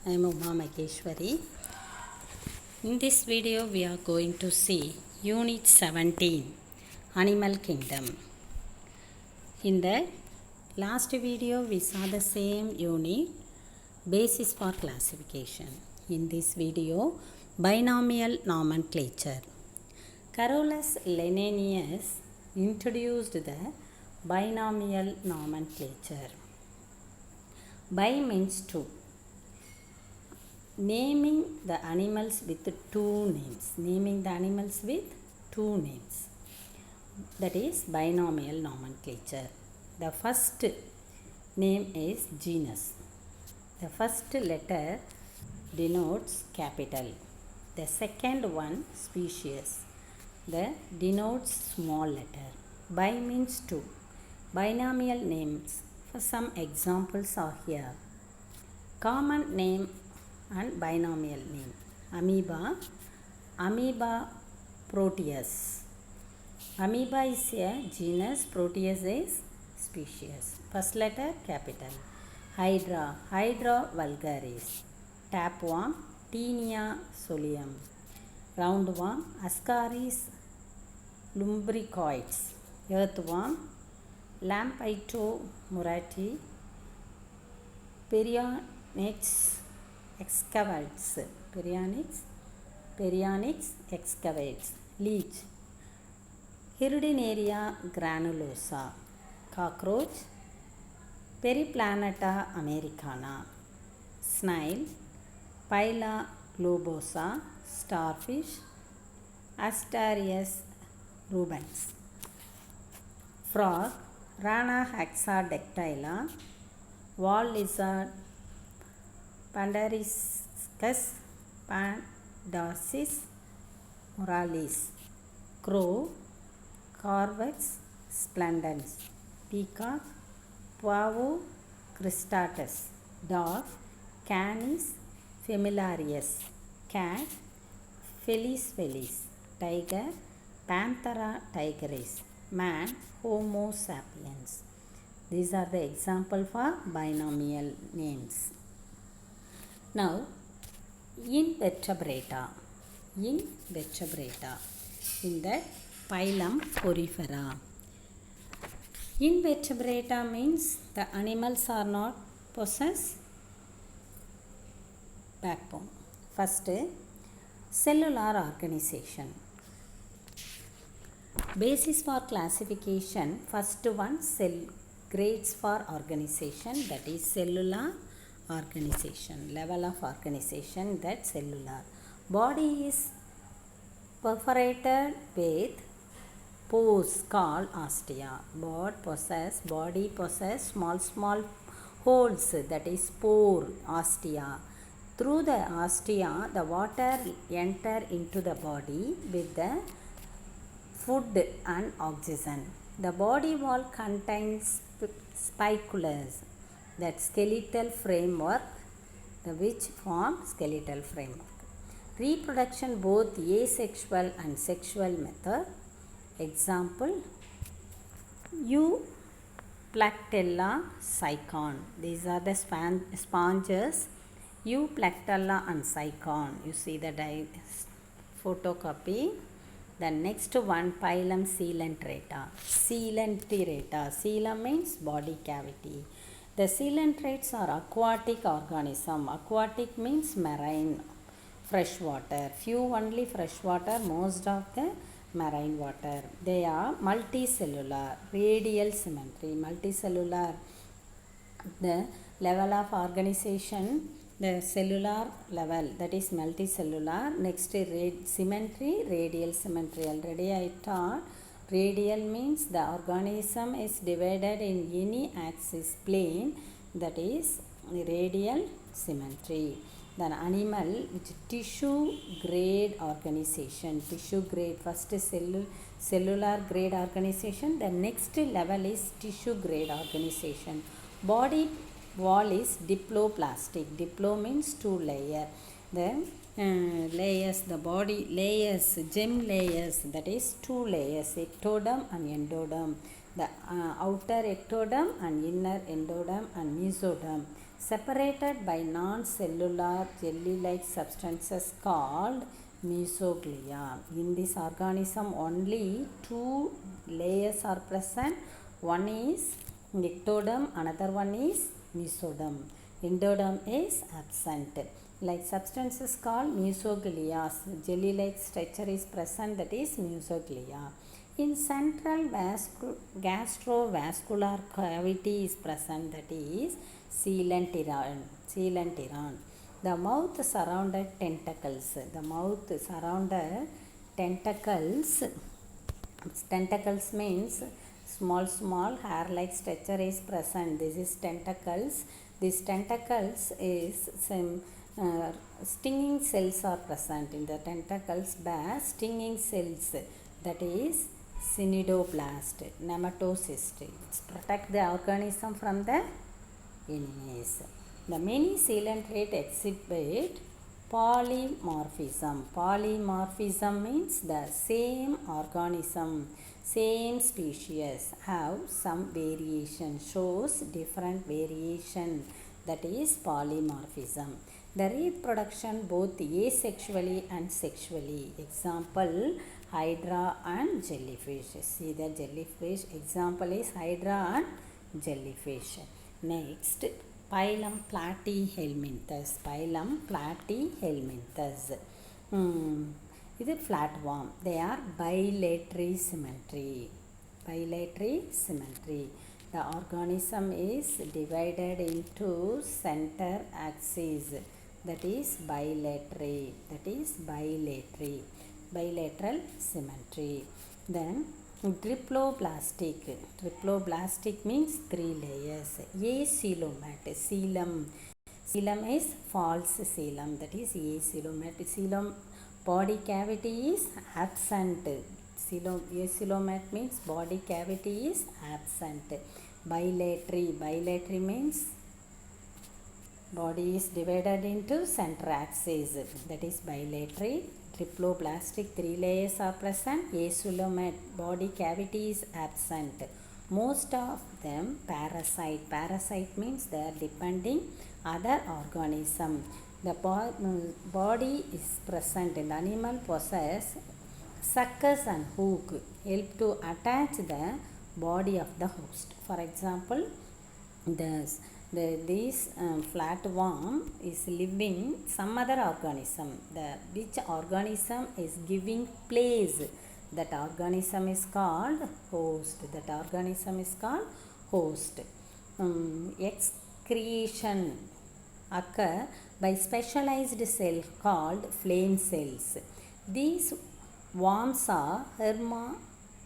I am Uma Maheshwari. In this video we are going to see Unit 17 Animal Kingdom. In the last video we saw the same unit basis for classification. In this video binomial nomenclature. Carolus Linnaeus introduced the binomial nomenclature. Bi means two. Naming the animals with two names. Naming the animals with two names. That is binomial nomenclature. The first name is genus. The first letter denotes capital. The second one species. The denotes small letter. Bi means two. Binomial names. For some examples are here. Common name and binomial name. Amoeba, Amoeba proteus. Amoeba is a genus, proteus is species. First letter capital. Hydra, Hydra vulgaris. Tapeworm, Taenia solium. Roundworm, Ascaris lumbricoides. Earthworm, Lampito murati. Perionyx excavates. Perionyx excavates. Leech, Hirudinaria granulosa. Cockroach, Periplaneta americana. Snail, Pila globosa. Starfish, Asterias rubens. Frog, Rana hexadactyla. Wall lizard, Pandaricus pandosis moralis. Crow, Corvus splendens. Peacock, Pavo cristatus. Dog, Canis familiaris. Cat, Felis felis. Tiger, Panthera tigris. Man, Homo sapiens. These are the example for binomial names. Now, invertebrata. Invertebrata in the phylum Porifera. Invertebrata means the animals are not possess backbone. First, cellular organization. Basis for classification. First one, cell grades for organization, that is cellular organization, level of organization, that cellular. Body is perforated with pores called ostia. Body possess small holes, that is pore, ostia. Through the ostia, the water enter into the body with the food and oxygen. The body wall contains spicules, that skeletal framework, which form skeletal framework. Reproduction both asexual and sexual method. Example, Euplectella cycon. These are the sponges, Euplectella and cycon. You see the photocopy. The next one, phylum Coelenterata. Coelum means body cavity. The coelenterates are aquatic organism. Aquatic means marine, freshwater. Few only freshwater, most of the marine water. They are multicellular, radial symmetry. Multicellular, the level of organization, the cellular level, that is multicellular. Next, symmetry, radial symmetry. Already I taught. Radial means the organism is divided in any axis plane, that is radial symmetry. Then animal which tissue grade organization. Tissue grade, first cellular grade organization. The next level is tissue grade organization. Body wall is diploplastic. Diplo means two layer. The layers, the body layers, gem layers, that is two layers, ectoderm and endoderm. The outer ectoderm and inner endoderm and mesoderm. separated by non-cellular jelly-like substances called mesoglea. In this organism only two layers are present. One is ectoderm, another one is mesoderm. Endoderm is absent. Like substances called mesoglea, jelly-like structure is present, that is mesoglea. In central gastrovascular cavity is present, that is coelenteron. The mouth surrounded tentacles. The mouth surrounded tentacles. Tentacles means small hair-like structure is present. This is tentacles. These tentacles is some stinging cells are present in the tentacles. Bear stinging cells, that is cnidoblast, nematocyst. It protect the organism from the enemies. The many coelenterate exhibit polymorphism. Polymorphism means the same organism, same species have some variation, shows different variation, that is polymorphism. The reproduction both asexually and sexually. Example, hydra and jellyfish. See the jellyfish. Example is hydra and jellyfish. Next, Phylum Platyhelminthes. Phylum Platyhelminthes. This is flatworm. They are bilateral symmetry. Bilateral symmetry. The organism is divided into center axis. That is bilateral. That is bilateral. Bilateral symmetry. Then triploblastic. Triploblastic means 3 layers. Acoelomat. Coelom is false coelom, that is acoelomat. Coelom body cavity is absent. Acoelomat means body cavity is absent. Bilateral means body is divided into center axis, that is bilateral. Triploblastic 3 layers are present. Acoelomat body cavity is absent. Most of them parasite. Parasite means they are depending other organism. The body is present in the animal possess suckers and hook help to attach the body of the host. For example, this flatworm is living some other organism. Which organism is giving place? That organism is called host. That organism is called host. Excretion occur by specialized cells called flame cells. These worms are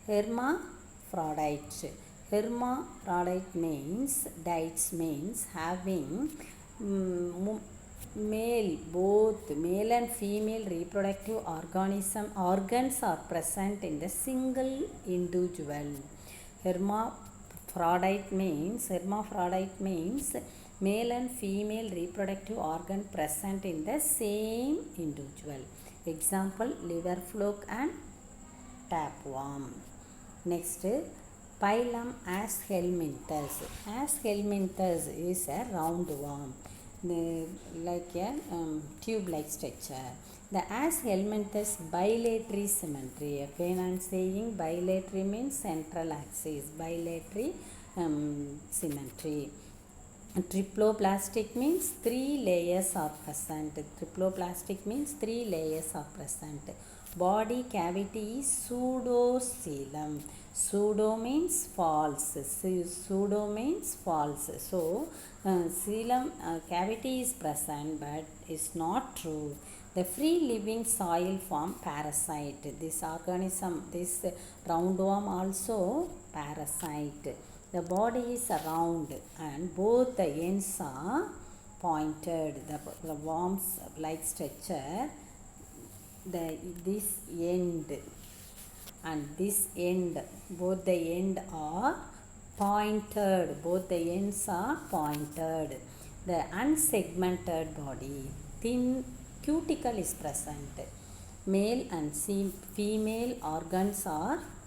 hermaphrodites. Hermaphrodite means having both male and female reproductive organs are present in the single individual. Hermaphrodite means male and female reproductive organ present in the same individual. Example, liver fluke and tapeworm. Next, Phylum Aschelminthes. Aschelminthes is a roundworm, like a tube-like structure. The Aschelminthes bilateral symmetry. Again I am saying bilateral means central axis. Bilateral symmetry. Triploblastic means 3 layers are present. Triploblastic means 3 layers are present. Body cavity is pseudocoelom. Pseudo means false. So, coelom cavity is present but is not true. The free living soil form parasite. This organism, this roundworm also parasite. The body is round and both the ends are pointed. The worms like structure. This end and this end, both the ends are pointed. The unsegmented body. Thin cuticle is present. Male and female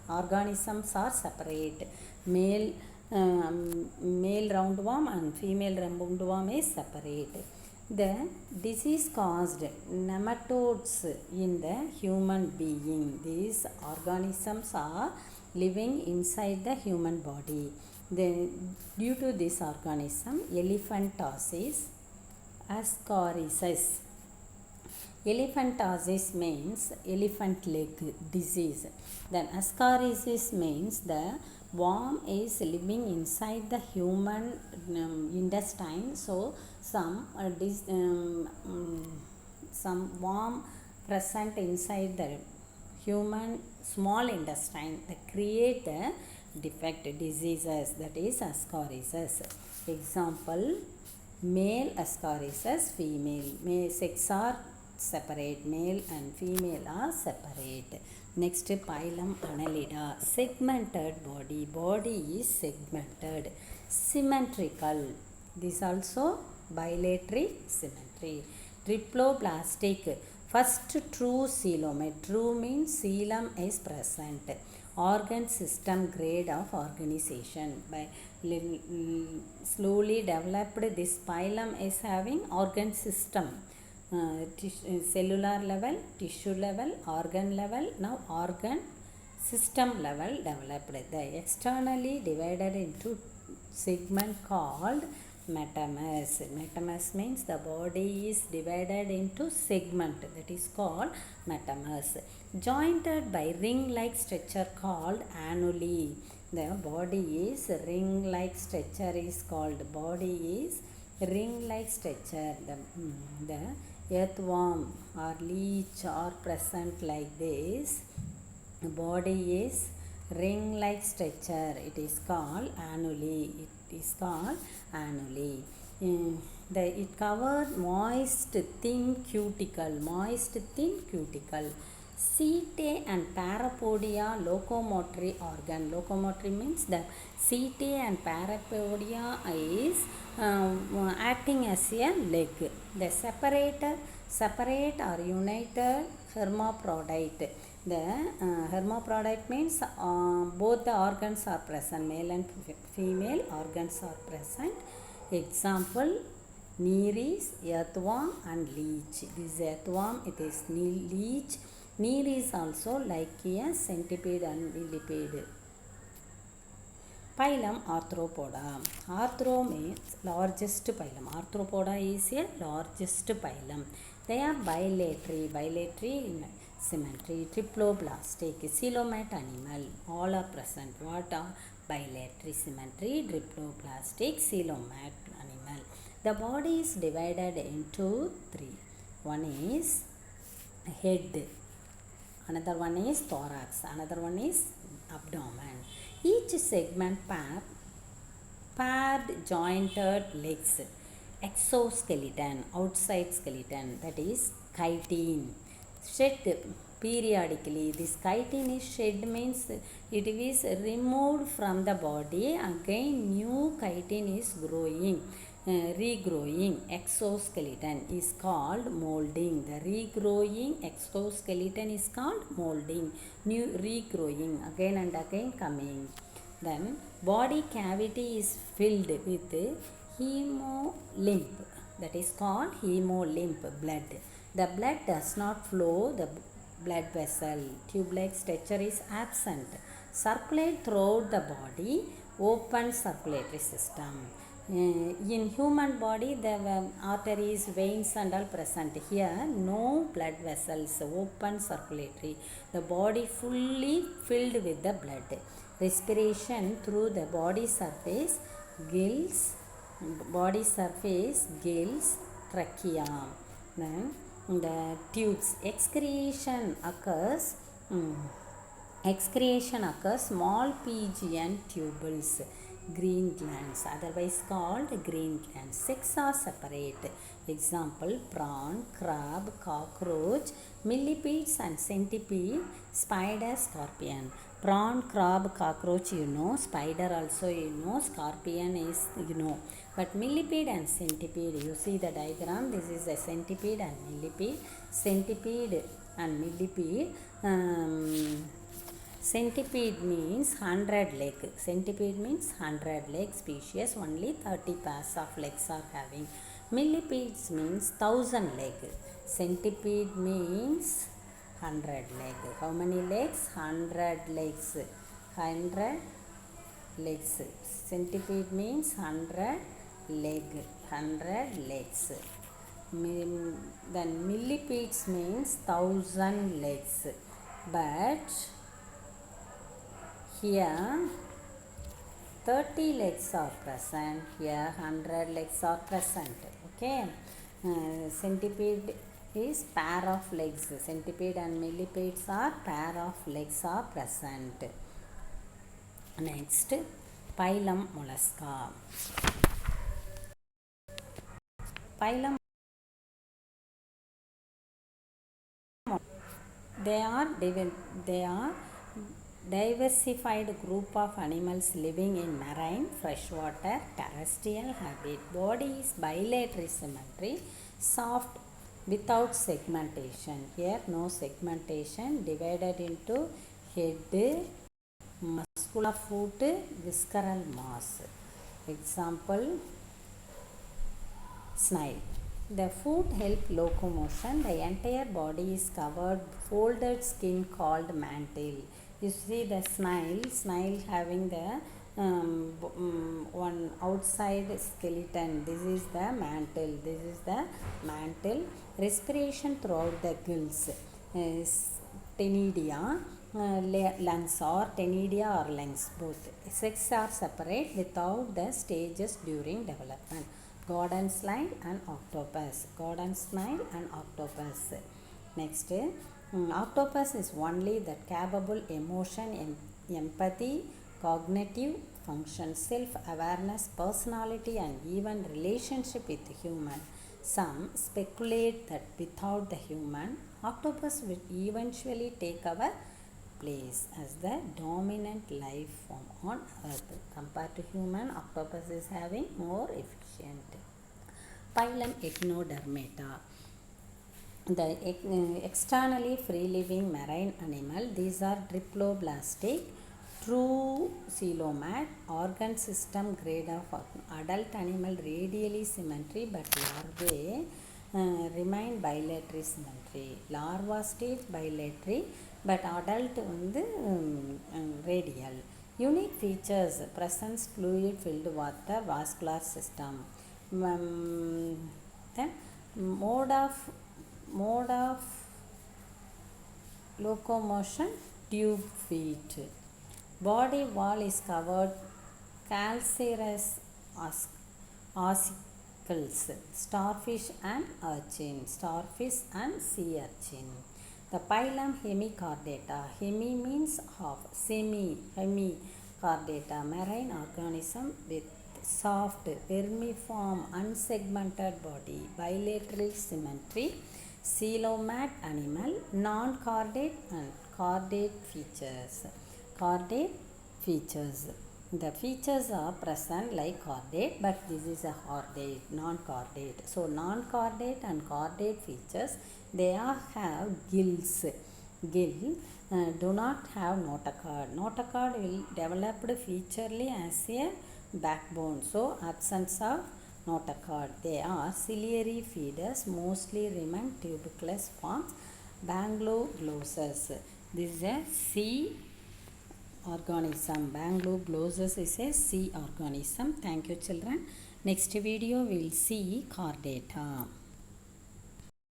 organisms are separate. Male male roundworm and female roundworm is separate. The disease caused nematodes in the human being. These organisms are living inside the human body. Due to this organism, elephantiasis, ascaris. Elephantiasis means elephant leg disease. Then ascaris means the worm is living inside the human intestine. So some worm present inside the human small intestine that create the defect diseases, that is ascaris. Example, male ascaris, female sex are separate, male and female are separate. Next, phylum Annelida, segmented body is segmented, symmetrical, this also bilateral symmetry. Triploblastic, first true coelomate, true means coelom is present, organ system grade of organization. By slowly developed, this phylum is having organ system, cellular level, tissue level, organ level, now organ system level developed. The externally divided into segment called metamus. Metamus means the body is divided into segment, that is called metamus. Jointed by ring-like structure called annuli. The body is ring-like structure is called ring-like structure. The earthworm or leech are present like this. The body is ring-like structure. It is called annuli. It covered moist thin cuticle. Setae and parapodia locomotory organ. Locomotory means the setae and parapodia is acting as a leg. The separate or united hermaphrodite. The hermaphrodite means both the organs are present, male and female organs are present. Example, Nereis, earthworm and leech. This earthworm, it is leech. Nereis also like a centipede and millipede. Phylum Arthropoda. Arthro means largest phylum. Arthropoda is a largest phylum. They are bilateral in symmetry, triploblastic, coelomate animal. All are present. What are bilateral symmetry, triploblastic, coelomate animal? The body is divided into three. One is head, another one is thorax, another one is abdomen. Each segment paired jointed legs, exoskeleton, outside skeleton, that is chitin, shed periodically. This chitin is shed means it is removed from the body, again new chitin is regrowing. Exoskeleton is called molding. The regrowing exoskeleton is called molding. New regrowing, again and again coming. Then body cavity is filled with hemolymph, that is called hemolymph, blood. The blood does not flow the blood vessel. Tube-like structure is absent. Circulate throughout the body, open circulatory system. In human body, the arteries, veins and all present. Here, no blood vessels, open circulatory. The body fully filled with the blood. Respiration through the body surface, gills, trachea. Then the tubes. Excretion occurs small Pygian tubules, green glands, otherwise called green glands. Six are separate. Example, prawn, crab, cockroach, millipedes and centipede, spider, scorpion. Prawn, crab, cockroach you know, spider also you know, scorpion is you know. But millipede and centipede, you see the diagram, this is a centipede and millipede. Centipede and millipede Centipede means 100 leg. Centipede means 100 leg species. Only 30 pairs of legs are having. Millipedes means 1000 leg. Centipede means 100 leg. How many legs? 100 legs. 100 legs. Centipede means 100 leg. 100 legs. Then millipedes means 1000 legs. But here 30 legs are present. Here 100 legs are present. Okay. Centipede is pair of legs. Centipede and millipedes are pair of legs are present. Next, phylum Mollusca. Phylum, they are diversified group of animals living in marine, freshwater, terrestrial habit. Body is bilateral symmetry, soft without segmentation. Here no segmentation, divided into head, muscular foot, visceral mass. Example, snail. The foot help locomotion. The entire body is covered folded skin called mantle. You see the snail having the one outside skeleton. This is the mantle. This is the mantle. Respiration throughout the gills. Ctenidia, lungs or ctenidia or lungs both. Sex are separate without the stages during development. Garden snail and octopus. Garden snail and octopus. Next, octopus is only that capable emotion, empathy, cognitive function, self-awareness, personality and even relationship with human. Some speculate that without the human, octopus will eventually take our place as the dominant life form on earth. Compared to human, octopus is having more efficient. Phylum Echinodermata. The externally free-living marine animal. These are triploblastic, true coelomad, organ system grade of adult animal radially symmetry, but larvae remain bilateral symmetry. Larva stage bilateral, but adult radial. Unique features: presence fluid filled water, vascular system. Then mode of locomotion, tube feet. Body wall is covered calcareous ossicles, starfish and urchin, starfish and sea urchin. The phylum Hemichordata. Hemi means half, hemichordata, marine organism with soft, vermiform, unsegmented body, bilateral symmetry, coelomad animal, non-chordate and chordate features. Chordate features. The features are present like chordate, but this is a chordate, non-chordate. So non-chordate and chordate features, they are have gills. Gill do not have notochord. Notochord will developed featurely as a backbone. So absence of notochord. They are ciliary feeders, mostly remain tuberculous forms. Bangloglossus. This is a sea organism. Bangloglossus is a sea organism. Thank you children. Next video we will see chordata.